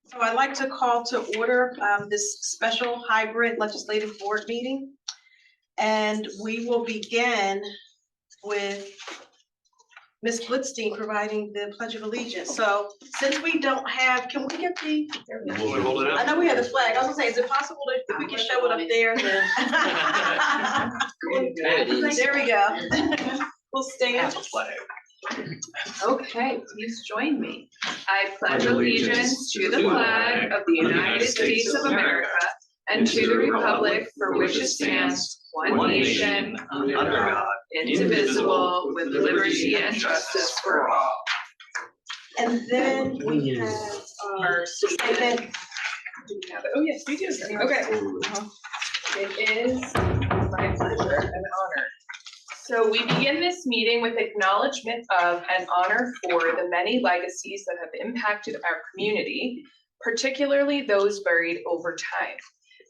So I'd like to call to order this special hybrid legislative board meeting. And we will begin with Ms. Blitzstein providing the Pledge of Allegiance. So since we don't have, can we get the, I know we have the flag. I was gonna say, is it possible that if we can show it up there then? There we go. We'll stand. Okay, please join me. I pledge allegiance to the flag of the United States of America and to the republic for which it stands, one nation, under God, indivisible, with liberty and justice for all. And then we have Our statement. Oh, yes, we do. Okay. It is my pleasure and honor. So we begin this meeting with acknowledgement of and honor for the many legacies that have impacted our community, particularly those buried over time.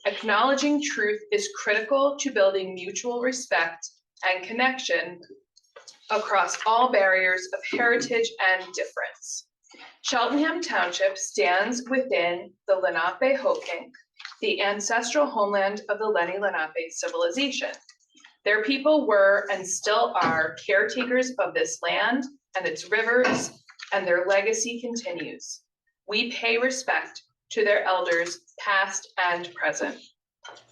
Acknowledging truth is critical to building mutual respect and connection across all barriers of heritage and difference. Cheltenham Township stands within the Lenape-Hoking, the ancestral homeland of the Lenni Lenape civilization. Their people were and still are caretakers of this land and its rivers, and their legacy continues. We pay respect to their elders, past and present.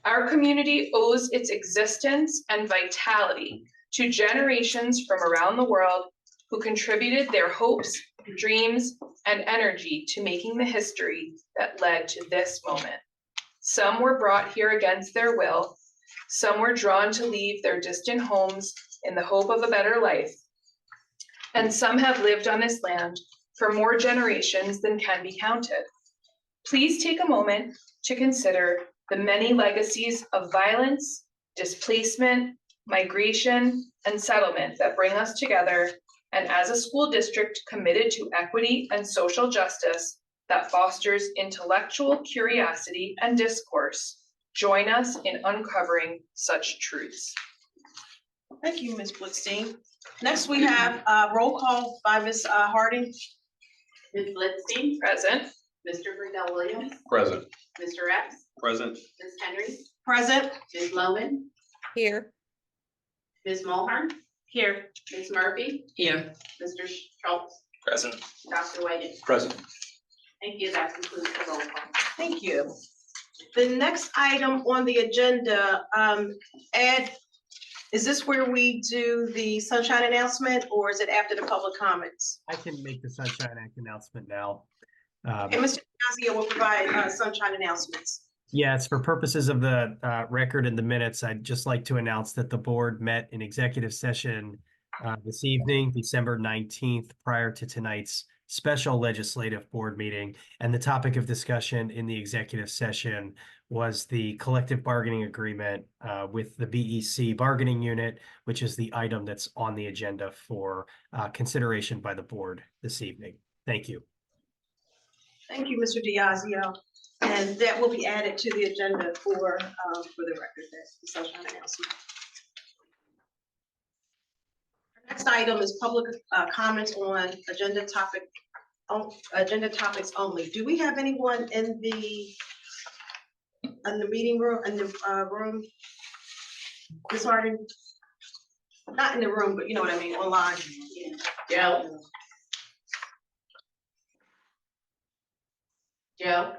Our community owes its existence and vitality to generations from around the world who contributed their hopes, dreams, and energy to making the history that led to this moment. Some were brought here against their will. Some were drawn to leave their distant homes in the hope of a better life. And some have lived on this land for more generations than can be counted. Please take a moment to consider the many legacies of violence, displacement, migration, and settlement that bring us together, and as a school district committed to equity and social justice that fosters intellectual curiosity and discourse, join us in uncovering such truths. Thank you, Ms. Blitzstein. Next, we have roll call by Ms. Harding. Ms. Blitzstein. Present. Mr. Friedel Williams. Present. Mr. X. Present. Ms. Henry. Present. Ms. Loman. Here. Ms. Mulhern. Here. Ms. Murphy. Here. Mr. Schultz. Present. Dr. Whiting. Present. Thank you. That concludes the roll call. Thank you. The next item on the agenda, Ed, is this where we do the sunshine announcement or is it after the public comments? I can make the Sunshine Act announcement now. And Mr. Ignacio will provide sunshine announcements. Yes, for purposes of the record and the minutes, I'd just like to announce that the board met in executive session this evening, December 19th, prior to tonight's special legislative board meeting. And the topic of discussion in the executive session was the collective bargaining agreement with the BEC bargaining unit, which is the item that's on the agenda for consideration by the board this evening. Thank you. Thank you, Mr. Diazio. And that will be added to the agenda for the record, that's the sunshine announcement. Our next item is public comments on agenda topics only. Do we have anyone in the meeting room, room? Ms. Harding? Not in the room, but you know what I mean, online. Joe. Joe.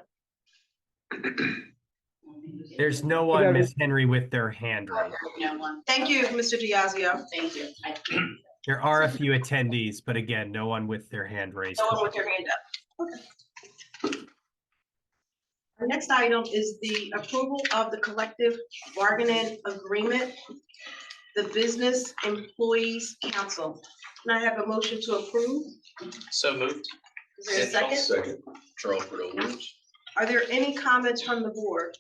There's no one, Ms. Henry, with their hand raised. No one. Thank you, Mr. Diazio. Thank you. There are a few attendees, but again, no one with their hand raised. No one with your hand up. Okay. Our next item is the approval of the collective bargaining agreement, the Business Employees Council. Can I have a motion to approve? So moved. Is there a second? Second. Charles Friedel Williams. Are there any comments from the board?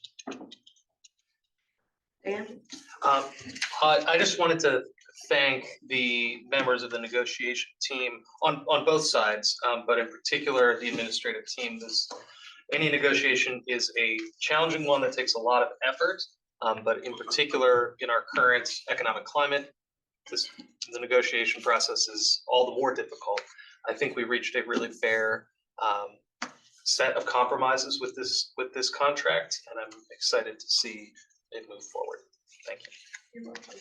Dan? I just wanted to thank the members of the negotiation team on both sides, but in particular, the administrative team. Any negotiation is a challenging one that takes a lot of effort, but in particular, in our current economic climate, the negotiation process is all the more difficult. I think we reached a really fair set of compromises with this contract, and I'm excited to see it move forward. Thank you. You're welcome.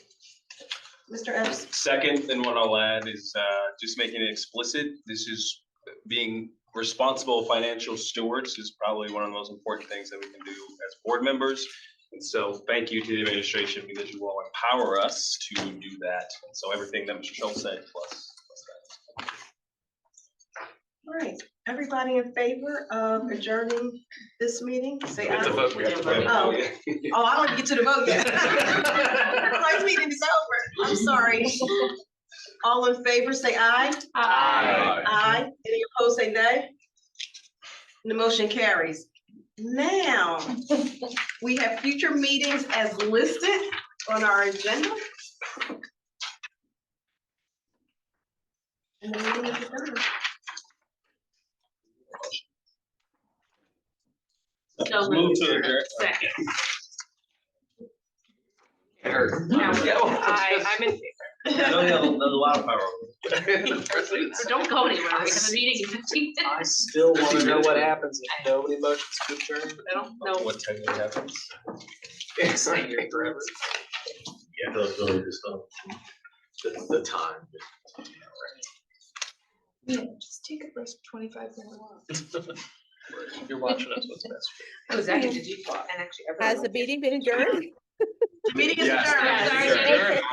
Mr. Epps? Second, and what I'll add is just making it explicit. This is being responsible financial stewards is probably one of the most important things that we can do as board members. And so thank you to the administration because you all empower us to do that. And so everything that Mr. Schultz said plus that. All right, everybody in favor of adjourning this meeting, say We have to aye. vote. We have to vote. Oh. Yeah. Oh, I don't even get to the vote yet. This meeting is over. I'm sorry. All in favor, say aye. Aye. Aye. Any opposed, say nay. And the motion carries. Now, we have future meetings as listed on our agenda. And the meeting is adjourned. So Move to adjourn. Second. I'm in favor. I know you have a lot of power. So don't go anywhere, we have a meeting in 15 I minutes. still want to know what happens if nobody motions to adjourn. I don't know. What technically happens? It's not here forever. Yeah, those really just the time. Yeah, just take a first 25-minute walk. You're watching us, what's best. Oh, Zach, did you? And actually, Has the meeting been adjourned? The meeting is Yes. adjourned. Yeah, Adjourn.